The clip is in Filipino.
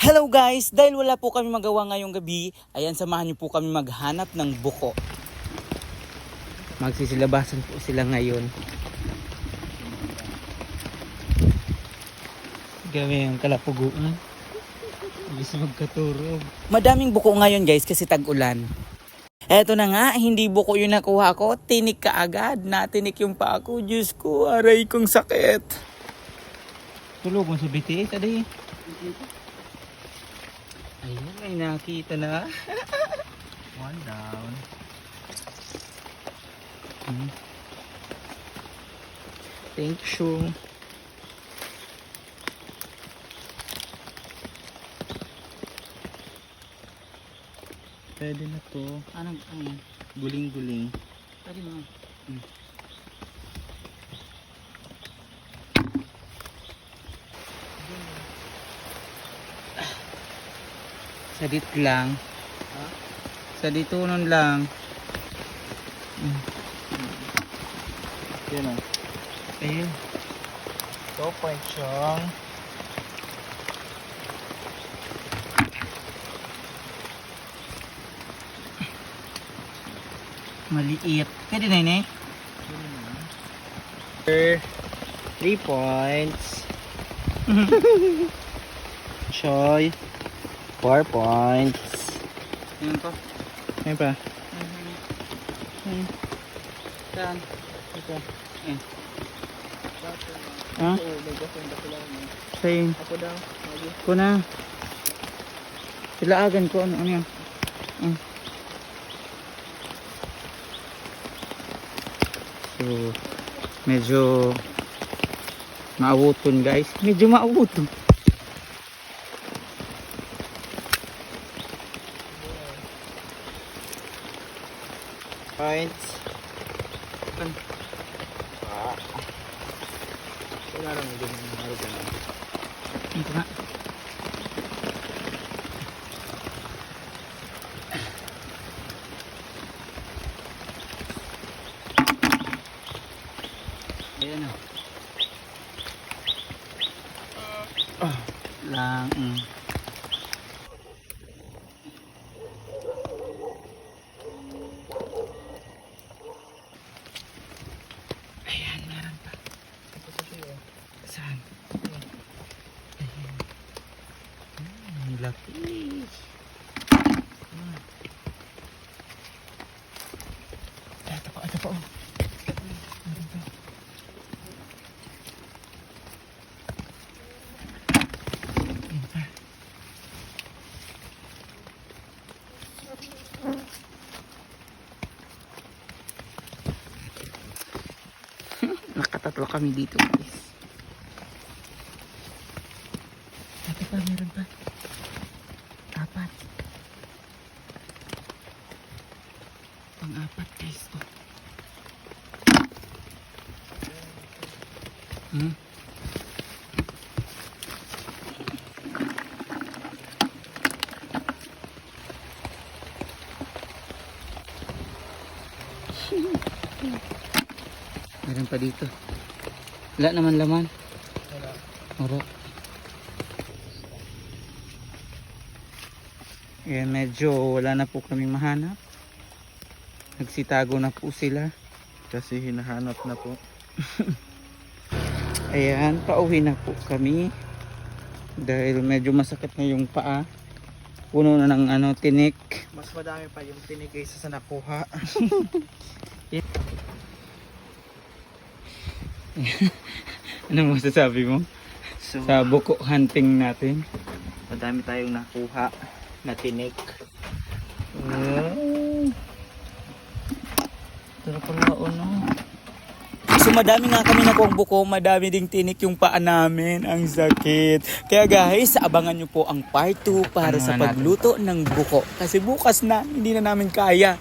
Hello guys! Dahil wala po kami magawa ngayong gabi, ayan, samahan niyo po kami maghanap ng buko. Magsisilabasan po sila ngayon. Gawin ang kalapuguan. Gusto magkaturog. Madaming buko ngayon guys kasi tag-ulan. Eto na nga, hindi buko yung nakuha ko. Tinik ka agad. Natinik yung pa ako. Diyos ko, aray kong sakit. Tulog mo sa BTS, aday. Ayun, may nakita na. One down. Thank you. Pwede na to. Anong guling-guling? Pwede mo. Sadit lang. Sa ditunon lang. Yan o. Ayun. So, point siyang Maliit. Pwede na yun eh. 3 points. Choy 4 points. Ayun pa. Ayun pa. Saan? Ito. Ha? Sa'yo. Ako daw. Ko na. Silaagan ko. Ano yan? So, medyo maawuton guys. Medyo maawuton. Points. Wala lang din yung maruga na. Ito nga. Ayan o. Lang. Ayan, meron pa. Saan? Ayan. Ang laki. Ito pa, ito pa. Meron pa. Ayan pa. Nakatatlo kami dito guys. Ito pa, meron pa. 4. Pang-4 guys to. Meron pa dito. Wala naman laman. Wala. Eh, medyo wala na po kami mahanap. Nagsitago na po sila. Kasi hinahanap na po. Ayan, pauwi na po kami. Dahil medyo masakit na yung paa. Puno na ng tinik. Mas madami pa yung tinig kaysa sa nakuha. Ano masasabi mo? So, Sa buko hunting natin. madami tayong nakuha na tinig. Pero pala So madami nga kami nakuha buko, madami ding tinik yung paa namin. Ang sakit. Kaya guys, abangan nyo po ang part 2 para Ano sa na natin pagluto ng buko. Kasi bukas na, hindi na namin kaya.